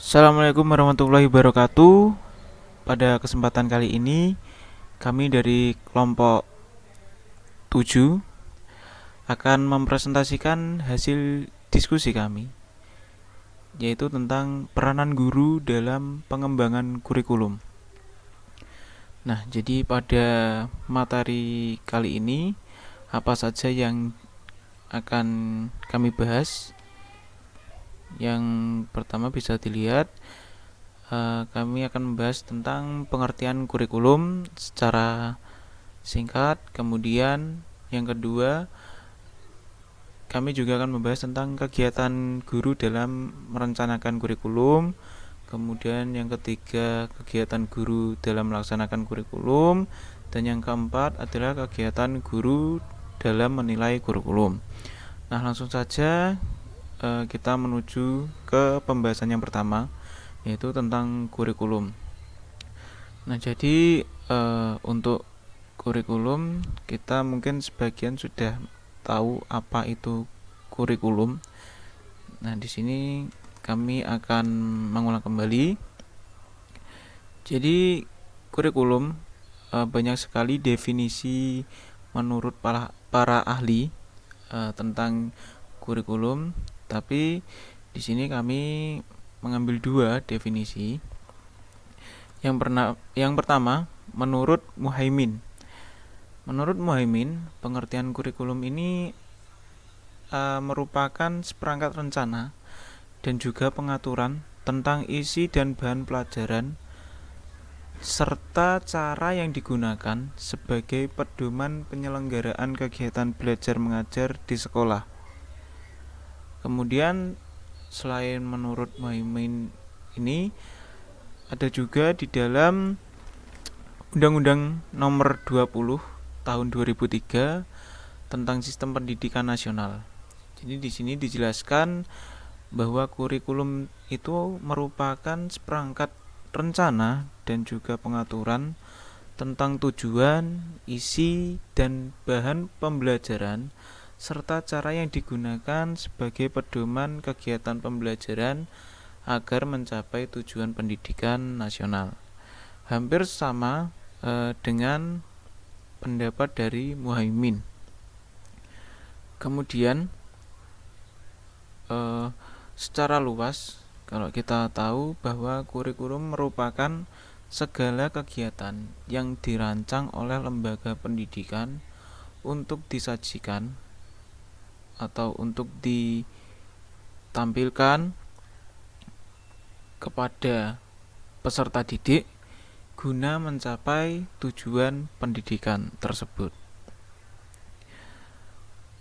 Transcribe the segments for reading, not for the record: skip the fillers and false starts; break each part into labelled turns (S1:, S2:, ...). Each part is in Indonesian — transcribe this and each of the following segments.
S1: Assalamualaikum warahmatullahi wabarakatuh. Pada kesempatan kali ini, kami dari kelompok 7 akan mempresentasikan hasil diskusi kami, yaitu tentang peranan guru dalam pengembangan kurikulum. Nah, jadi pada materi kali ini, apa saja yang akan kami bahas? Yang pertama bisa dilihat, kami akan membahas tentang pengertian kurikulum secara singkat. Kemudian yang kedua, kami juga akan membahas tentang kegiatan guru dalam merencanakan kurikulum. Kemudian yang ketiga, kegiatan guru dalam melaksanakan kurikulum. Dan yang keempat adalah kegiatan guru dalam menilai kurikulum. Nah, langsung saja kita menuju ke pembahasan yang pertama, yaitu tentang kurikulum. Nah, jadi untuk kurikulum, kita mungkin sebagian sudah tahu apa itu kurikulum. Nah, di sini kami akan mengulang kembali. Jadi, kurikulum banyak sekali definisi menurut para ahli tentang kurikulum, tapi di sini kami mengambil dua definisi. Yang pertama, menurut Muhaimin. Menurut Muhaimin, pengertian kurikulum ini merupakan seperangkat rencana dan juga pengaturan tentang isi dan bahan pelajaran serta cara yang digunakan sebagai pedoman penyelenggaraan kegiatan belajar mengajar di sekolah. Kemudian selain menurut Muhaimin ini, ada juga di dalam Undang-Undang Nomor 20 Tahun 2003 tentang Sistem Pendidikan Nasional. Jadi di sini dijelaskan bahwa kurikulum itu merupakan seperangkat rencana dan juga pengaturan tentang tujuan, isi, dan bahan pembelajaran serta cara yang digunakan sebagai pedoman kegiatan pembelajaran agar mencapai tujuan pendidikan nasional. Hampir sama dengan pendapat dari Muhaimin. Kemudian secara luas, kalau kita tahu bahwa kurikulum merupakan segala kegiatan yang dirancang oleh lembaga pendidikan untuk disajikan atau untuk ditampilkan kepada peserta didik guna mencapai tujuan pendidikan tersebut.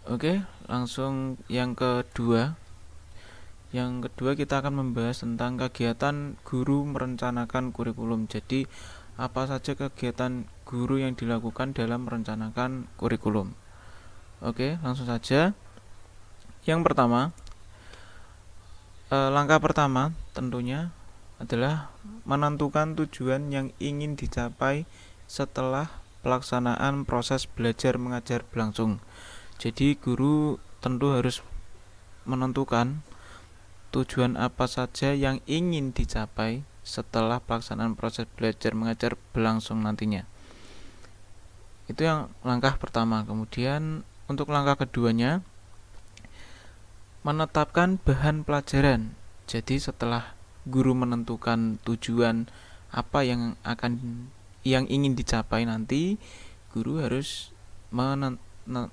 S1: Oke, langsung yang kedua. Yang kedua, kita akan membahas tentang kegiatan guru merencanakan kurikulum. Jadi, apa saja kegiatan guru yang dilakukan dalam merencanakan kurikulum? Oke, langsung saja. Yang pertama, langkah pertama tentunya adalah menentukan tujuan yang ingin dicapai setelah pelaksanaan proses belajar mengajar berlangsung. Jadi guru tentu harus menentukan tujuan apa saja yang ingin dicapai setelah pelaksanaan proses belajar mengajar berlangsung nantinya. Itu yang langkah pertama. Kemudian untuk langkah keduanya, menetapkan bahan pelajaran. Jadi setelah guru menentukan tujuan apa yang ingin dicapai nanti, guru harus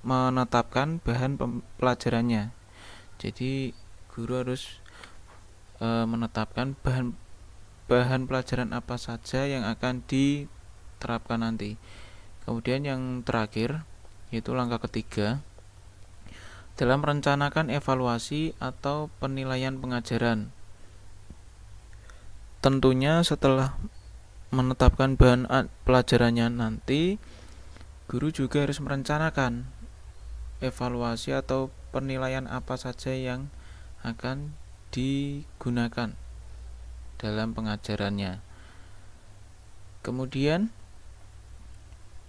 S1: menetapkan bahan pelajarannya. Jadi guru harus menetapkan bahan pelajaran apa saja yang akan diterapkan nanti. Kemudian yang terakhir, yaitu langkah ketiga, dalam merencanakan evaluasi atau penilaian pengajaran. Tentunya setelah menetapkan bahan pelajarannya nanti, guru juga harus merencanakan evaluasi atau penilaian apa saja yang akan digunakan dalam pengajarannya. Kemudian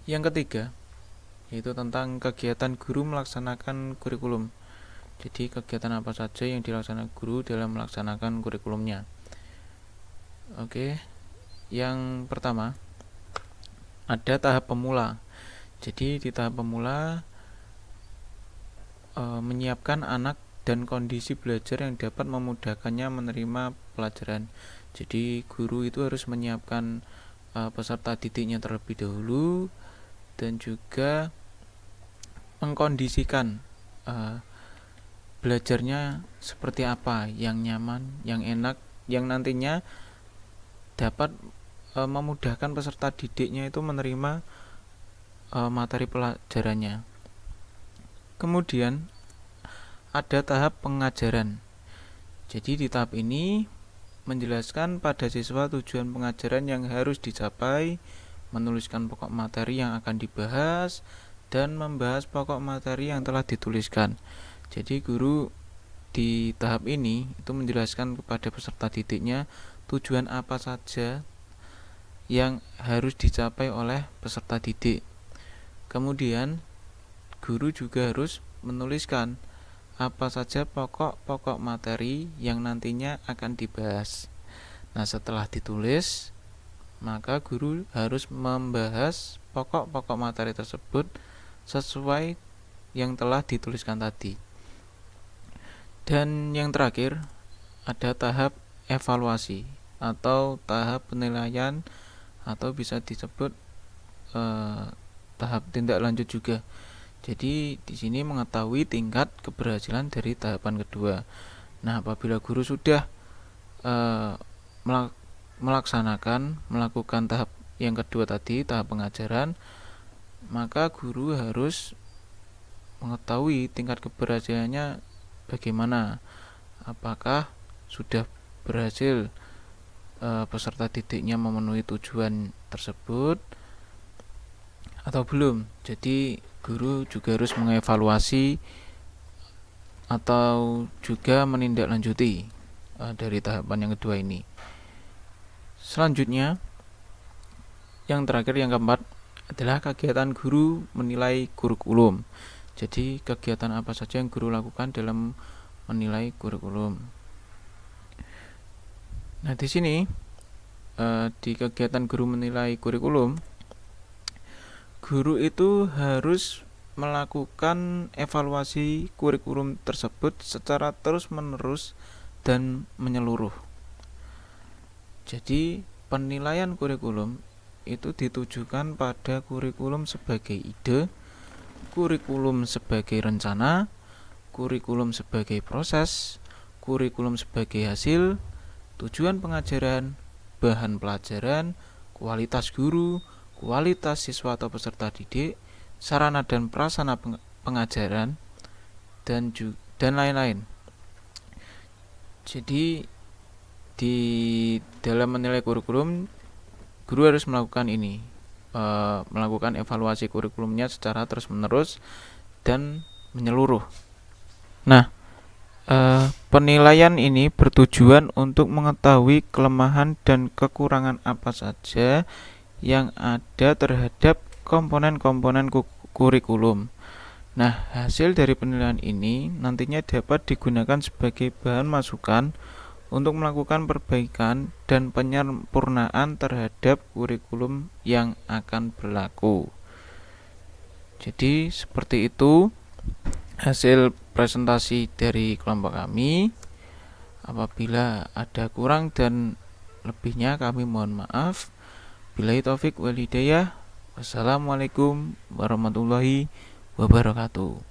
S1: yang ketiga, yaitu tentang kegiatan guru melaksanakan kurikulum. Jadi kegiatan apa saja yang dilaksanakan guru dalam melaksanakan kurikulumnya. Oke, yang pertama ada tahap pemula. Jadi di tahap pemula menyiapkan anak dan kondisi belajar yang dapat memudahkannya menerima pelajaran. Jadi guru itu harus menyiapkan peserta didiknya terlebih dahulu dan juga mengkondisikan belajarnya seperti apa yang nyaman, yang enak, yang nantinya dapat memudahkan peserta didiknya itu menerima materi pelajarannya. Kemudian ada tahap pengajaran. Jadi di tahap ini menjelaskan pada siswa tujuan pengajaran yang harus dicapai, menuliskan pokok materi yang akan dibahas, dan membahas pokok materi yang telah dituliskan. Jadi guru di tahap ini itu menjelaskan kepada peserta didiknya tujuan apa saja yang harus dicapai oleh peserta didik. Kemudian guru juga harus menuliskan apa saja pokok-pokok materi yang nantinya akan dibahas. Nah, setelah ditulis, maka guru harus membahas pokok-pokok materi tersebut sesuai yang telah dituliskan tadi. Dan yang terakhir, ada tahap evaluasi atau tahap penilaian atau bisa disebut tahap tindak lanjut juga. Jadi di sini mengetahui tingkat keberhasilan dari tahapan kedua. Nah, apabila guru sudah melakukan tahap yang kedua tadi, tahap pengajaran, maka guru harus mengetahui tingkat keberhasilannya bagaimana. Apakah sudah berhasil peserta didiknya memenuhi tujuan tersebut atau belum. Jadi guru juga harus mengevaluasi atau juga menindaklanjuti dari tahapan yang kedua ini. Selanjutnya, yang terakhir, yang keempat adalah kegiatan guru menilai kurikulum. Jadi kegiatan apa saja yang guru lakukan dalam menilai kurikulum. Nah, di sini di kegiatan guru menilai kurikulum, guru itu harus melakukan evaluasi kurikulum tersebut secara terus-menerus dan menyeluruh. Jadi, penilaian kurikulum itu ditujukan pada kurikulum sebagai ide, kurikulum sebagai rencana, kurikulum sebagai proses, kurikulum sebagai hasil, tujuan pengajaran, bahan pelajaran, kualitas guru, kualitas siswa atau peserta didik, sarana dan prasarana pengajaran, dan lain-lain. Jadi di dalam menilai kurikulum, guru harus melakukan ini, melakukan evaluasi kurikulumnya secara terus-menerus dan menyeluruh. Nah, penilaian ini bertujuan untuk mengetahui kelemahan dan kekurangan apa saja yang ada terhadap komponen-komponen kurikulum. Nah, hasil dari penilaian ini nantinya dapat digunakan sebagai bahan masukan untuk melakukan perbaikan dan penyempurnaan terhadap kurikulum yang akan berlaku. Jadi, seperti itu hasil presentasi dari kelompok kami. Apabila ada kurang dan lebihnya kami mohon maaf. Billahi taufik wal hidayah. Wassalamualaikum warahmatullahi wabarakatuh.